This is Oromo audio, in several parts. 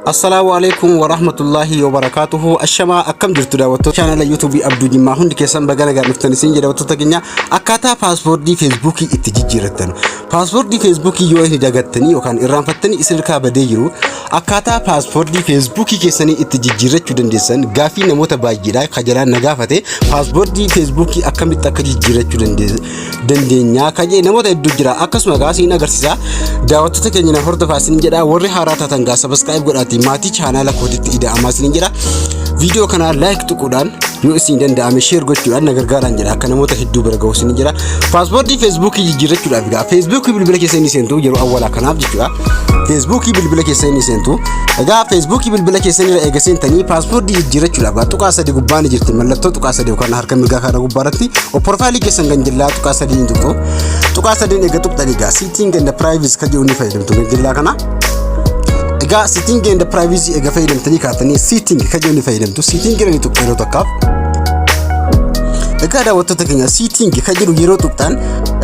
Assalamu alaikum wa rahmatullahi wa barakatuhu. Ashama akkam jirtu daawwattoota channel YouTube Abduu Jimmaa hundi keessan baganagaa dhuftanii isin daawwattoota keenya akkaataa paaspoortii Facebook itti jijjiirrattan. Paaspoortii Facebook yoo hin dagattanii yookaan irraanfattanii isinirkaa badee jiru akkaataa paaspoortii Facebook keessanii itti jijjiirrachuu dandeessan gaafii namoota baay'eedha kajalaan nagaafate paaspoortii Facebook akkamitti akka jijjiirrachuu dandeenya kajee namoota hedduu jira akkasuma gaasiin agarsiisa daawwattoota keenya na hordofaa isin jedha warri haaraa taatan gaa subscribe godhaati maatii channel kootitti ida'amaa isin jedha video kana like tuquudhaan yoo isin danda'ame share gochuudhaan na gargaaraan jedha akka namoota hedduu bira ga'u isin jedha paaspoortii Facebook jijjiirrachuudhaaf gaa Facebook bilbila keessanii seentu yeroo awwalaa kanaaf jechuudha Facebook bilbila keessanii seentu egaa Facebook bilbila keessanii irra eega seentanii paaspoortii jijjiirrachuudhaaf tuqaa sadii gubbaan jirti mallattoo tuqaa sadii yookaan harka mirgaa kana gubbaarratti profiile keessan ganjillaa tuqaa sadii tuqaa sadii eega tuqxanii gaa setting and privacy kan jedhu ni fayyadamtu ganjillaa kana egaa setting and privacy eega fayyadamtanii kaatanii setting kan jedhu ni fayyadamtu setting irra ni tuqxanii tokkaaf egaa daawwattoota keenya setting kan jedhu yeroo tuqxan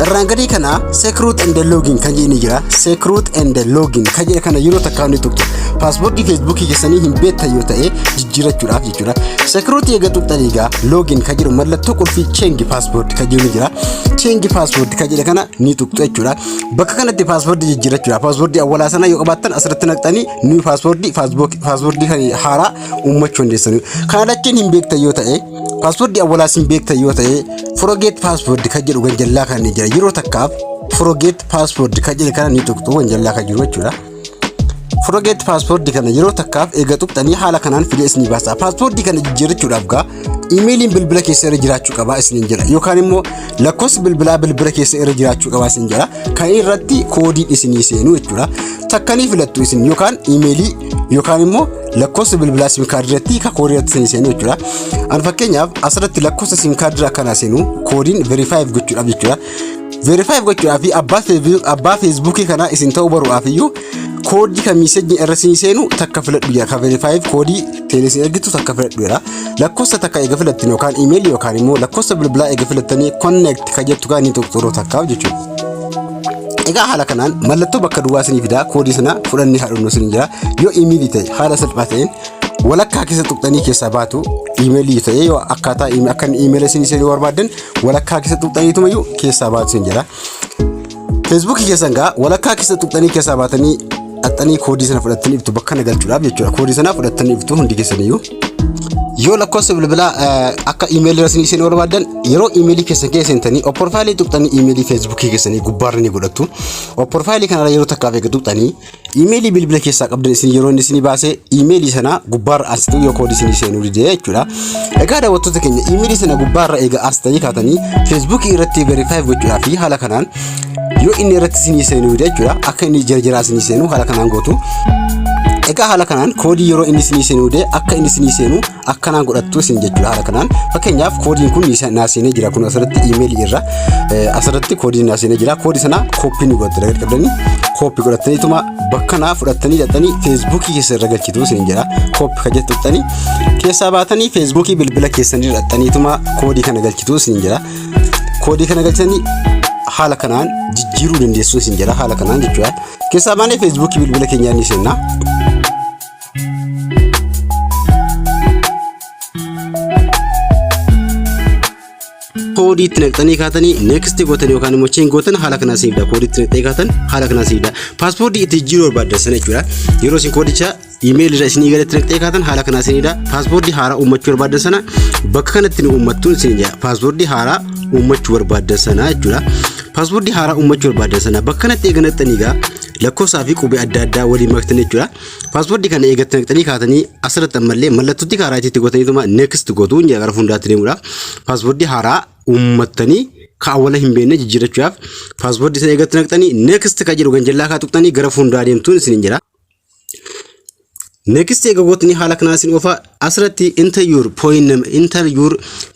irraan gadii kana secret and login kan jedhu ni jira secret and login kan jedhu kana yeroo takkaan ni tuqxu paaspoortii Facebook keessanii hin beektan yoo ta'e jijjiirrachuudhaaf jechuudha secret eega tuqxanii gaa login kan jedhu mallattoo qulfii change passport kan jedhu ni jira change passport kan jedhu kana ni tuqxu jechuudha bakka kanatti paaspoortii jijjiirrachuudhaaf paaspoortii awwalaa sana yoo qabaattan asirratti naqxanii ni paaspoortii kan haaraa uummachuu dandeessan kana lachuun hin beektan yoo ta'e paaspoortii awwalaa sin beektan yoo ta'e forget passport kan jedhu ganjallaa kan ni jira yeroo takkaaf forget passport kan jedhu kana ni tuqxu ganjallaa kan jiru jechuudha forget passport kana yeroo takkaaf eega tuqxanii haala kanaan fide isin baasa paaspoortii kana jijjiirrachuudhaaf gaa emailiin bilbila keessa irra jiraachuu qaba isin jira yookaan immoo lakkoofsi bilbila keessa irra jiraachuu qaba isin jira kan irratti koodiin isin seenu jechuudha takkanii filattu isin yookaan emailii yookaan immoo lakkoofsa bilbilaa sim kaardii irratti ka koodii irratti isin seenu jechuudha an fakkeenyaaf asirratti lakkoofsa sim kaardii irraa kana seenu koodiin verify gochuudhaaf jechuudha verify gochuudhaaf fi abbaa Facebook kana isin ta'uu baruudhaaf iyyuu koodii kan message irra isin seenu takka filadhu jira ka verify koodii teelesin ergitu takka filadhu jira lakkoofsa takka eega filattan yookaan email yookaan immoo lakkoofsa bilbilaa eega filattanii connect ka jettu kan ni tuqxuroo takkaaf jechuudha egaa haala kanaan mallattoo bakka duwwaa isin fida koodii sana fudhannee haadhunnu isin jira yoo email ta'e haala salphaa ta'een walakkaa keessa tuqxanii keessaa baatu email ta'e yoo akkaataa akka email isin seenu barbaadan walakkaa keessa tuqxaniitumayyuu keessaa baatu isin jira Facebook keessan gaa walakkaa keessa tuqxanii keessaa baatanii axxanii koodii sana fudhattanii iftu bakka nagalchuudhaaf jechuudha koodii sana fudhattanii iftu hundi keessaniyyuu yoo lakkoofsa bilbilaa akka email irra isin barbaadan yeroo email keessan keessantanii profiile tuqxanii email Facebook keessanii gubbaarra ni godhattu profiile kana yeroo takkaaf eega tuqxanii email bilbila keessaa qabdan isin yeroo inni isin baasee email sana gubbaarra asitu yoo koodii isin seenuu didee jechuudha egaa daawwattoota keenya email sana gubbaarra eega asitanii kaatanii Facebook irratti verify gochuudhaaf fi haala kanaan yoo inni irratti isin seenuu didee jechuudha akka inni jarjaraa isin seenuu haala kanaan gootu egaa haala kanaan koodii yeroo inni isin seenuu dee akka inni isin seenu akkanaan godhattu isin jechuudha haala kanaan fakkeenyaaf koodiin kun naaseenee jira kun asirratti email irra asirratti koodiin naaseenee jira koodii sana koppii ni godhattanii qabdanii koppii godhattaniituma bakka naa fudhattanii dadhanii Facebook keessa irra galchitu isin jira koppii ka jettuttanii keessaa baatanii Facebook bilbila keessanii dadhaniituma koodii kana galchitu isin jira koodii kana galchanii haala kanaan jijjiiruu dandeessu isin jira haala kanaan jechuudha keessaa baanee Facebook bilbila keenyaa ni seenna koodii itti naqxanii kaatanii next gootanii yookaan immoo chain gootan haala kanaan siifda koodii itti naqxanii kaatan haala kanaan siifda paaspoortii itti jijjiiruu barbaaddan sana jechuudha yeroo isin koodicha email irra isin galatti naqxanii kaatan haala kanaan siifda paaspoortii haaraa uummachuu barbaaddan sana bakka kanatti ni uummattuun isin jira paaspoortii haaraa uummachuu barbaaddan sana jechuudha paaspoortii haaraa uummachuu barbaaddan sana bakka kanatti eega naqxanii gaa lakkoofsaa fi qubee adda addaa waliin maktanii jechuudha paaspoortii kana eegatti naqxanii kaatanii asirratti ammallee mallattootti karaa itti godhaniituma next gootuu inni gara fuuldaatti deemuudhaaf paaspoortii haaraa uummattanii kaawwala hin beekne jijjiirrachuudhaaf paaspoortii sana eegatti naqxanii next ka jedhu ganjallaa kaa tuqxanii gara fuuldaa deemtuun isin jira next eega gootanii haala kanaan isin ofa asirratti enter your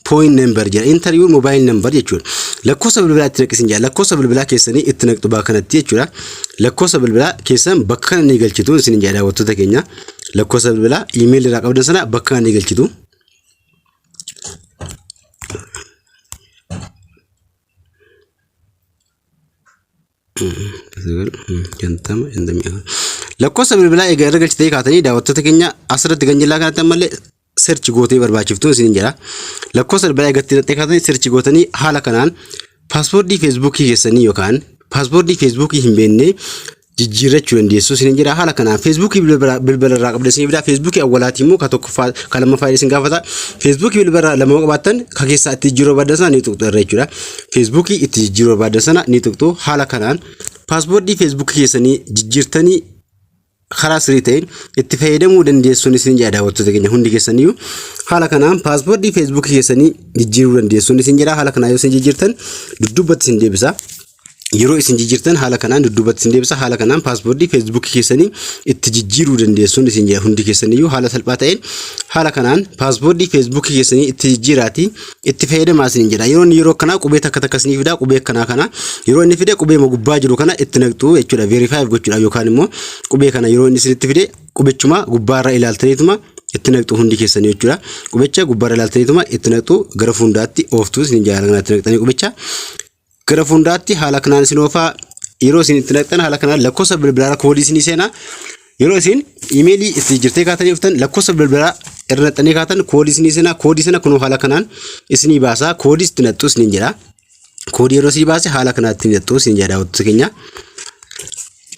point number jira enter your mobile number jechuudha lakkoofsa bilbilaa itti naqisin jira lakkoofsa bilbilaa keessanii itti naqxu bakka kanatti jechuudha lakkoofsa bilbilaa keessan bakka kana ni galchitu isin jira daawwattoota keenya lakkoofsa bilbilaa email irraa qabdan sana bakka kana ni galchitu lakkoofsa bilbilaa egaa irra galchitee kaatanii daawwattoota keenya asirratti kan jillaa kanatti ammallee search gootee barbaachiftu isin jira. lakkoofsa bilbilaa egaa irratti kaatanii search gootanii haala kanaan paaspoortii feesbuukii keessanii yookaan paaspoortii feesbuukii hin beekne jijjiirrachuu dandeessu isin jira. haala kanaan feesbuukii bilbila irraa qabdee isin bira feesbuukii awwalaati immoo ka tokko ka lammaffaa isin gaafata. feesbuukii bilbila lama qabaattan ka keessaa itti jijjiiruu barbaadan ni tuqxu irra jechuudha. feesbuukii itti jijjiiruu barbaadan ni tuqxu. haala kanaan paaspoortii feesbuukii keessanii jijjiirtanii karaa sirrii ta'een itti fayyadamuu dandeessuun isin jira daawwattoota keenya hundi keessaniyyuu. haala kanaan paaspoortii feesbuukii keessanii jijjiiruu dandeessuun isin jira. haala kanaan yoo isin jijjiirtan dudduubatti isin deebisa. yeroo isin jijjiirtan haala kanaan dudduubatti isin deebisa. haala kanaan paaspoortii feesbuukii keessanii itti jijjiiruu dandeessuun isin jira hundi keessaniyyuu haala salphaa ta'een. haala kanaan paaspoortii feesbuukii keessanii itti jijjiiraatii itti fayyadamaa isin jira. yeroo kana qubee takka takka isin fida qubee kana yeroo inni fide qubee gubbaa jiru kana itti naqxu jechuudha. verify gochuudhaaf yookaan immoo qubee kana yeroo inni isinitti fide qubichuma gubbaarra ilaaltaniituma itti naqxu hundi keessanii jechuudha. qubicha gubbaarra ilaaltaniituma itti naqxu gara fuundaatti ooftu isin jira kanatti naqxanii qubicha gara fuundaatti haala kanaan isin oofaa. yeroo isin itti naqxan haala kanaan lakkoofsa bilbilaa koodii isin seenaa. yeroo isin imeelii itti jirtee kaatanii dhuftan lakkoofsa bilbilaa irra naqxanii kaatan koodii isin seenaa. koodii sana kunoo haala kanaan isin baasaa. koodii itti naqxu isin jira. koodii yeroo isin baase haala kanaan itti naqxu isin jira daawwattoota keenya.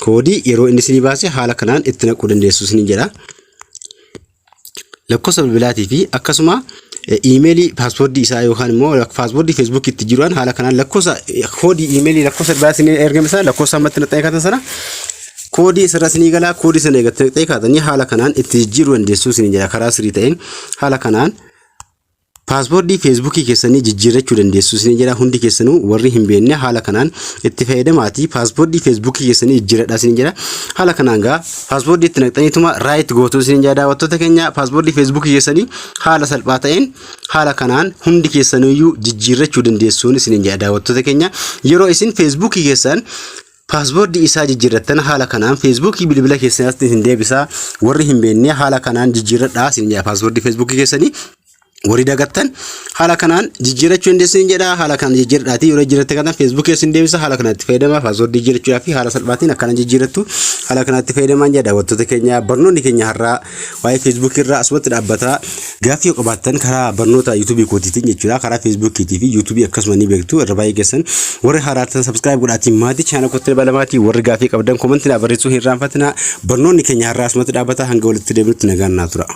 koodii yeroo inni isin baase haala kanaan itti naquu dandeessu isin jira. lakkoofsa bilbilaatii fi akkasuma imeelii paaspoortii isaa yookaan immoo paaspoortii feesbuukii itti jiruun haala kanaan lakkoofsa koodii imeelii lakkoofsa bilbilaa isin ergame sana lakkoofsa ammatti naqxanii kaatan sana koodii isirra isin galaa. koodii sana eegattanii naqxanii kaatanii haala kanaan itti jijjiiruu dandeessu isin jira karaa sirrii ta'een. haala kanaan paaspoortii feesbuukii keessanii jijjiirrachuu dandeessu isin jira hundi keessanuu warri hin beekne haala kanaan itti fayyadamaatii paaspoortii feesbuukii keessanii jijjiirradhaa isin jira. haala kanaan gaa paaspoortii itti naqxaniituma raayit gootuu isin jira daawwattoota keenya. paaspoortii feesbuukii keessanii haala salphaa ta'een haala kanaan hundi keessanuyyuu jijjiirrachuu dandeessuun isin jira daawwattoota keenya. yeroo isin feesbuukii keessan paaspoortii isaa jijjiirrattan haala kanaan feesbuukii bilbila keessatti isin deebisaa. warri hin beekne haala kanaan jijjiirradhaa isin jira paaspoortii feesbuukii keessanii. warri dagattan haala kanaan jijjiirrachuu dandeessu jedha. haala kanaan jijjiirradhaati yeroo jijjiirratte kana feesbuukii isin deebisa. haala kanatti fayyadamaa paaspoortii jijjiirrachuudhaaf haala salphaatiin akkana jijjiirrattu haala kanatti fayyadamaa jedha daawwattoota keenya. barnoonni keenya har'aa waa'ee feesbuukii irraa asumatti dhaabbata. gaaffii yoo qabaattan karaa barnoota yuutuubii kootiitiin jechuudha karaa feesbuukiitii fi yuutuubii akkasuma ni beektu irra baay'ee keessan warri haaraatan sabskiraayib godhaatiin maatii chaanal kottee balamaatii warri gaaffii qabdan koomentii barreessuu hin irraanfatina. barnoonni keenya har'aa asumatti dhaabbata hanga walitti deebinutti nagaan naa tura.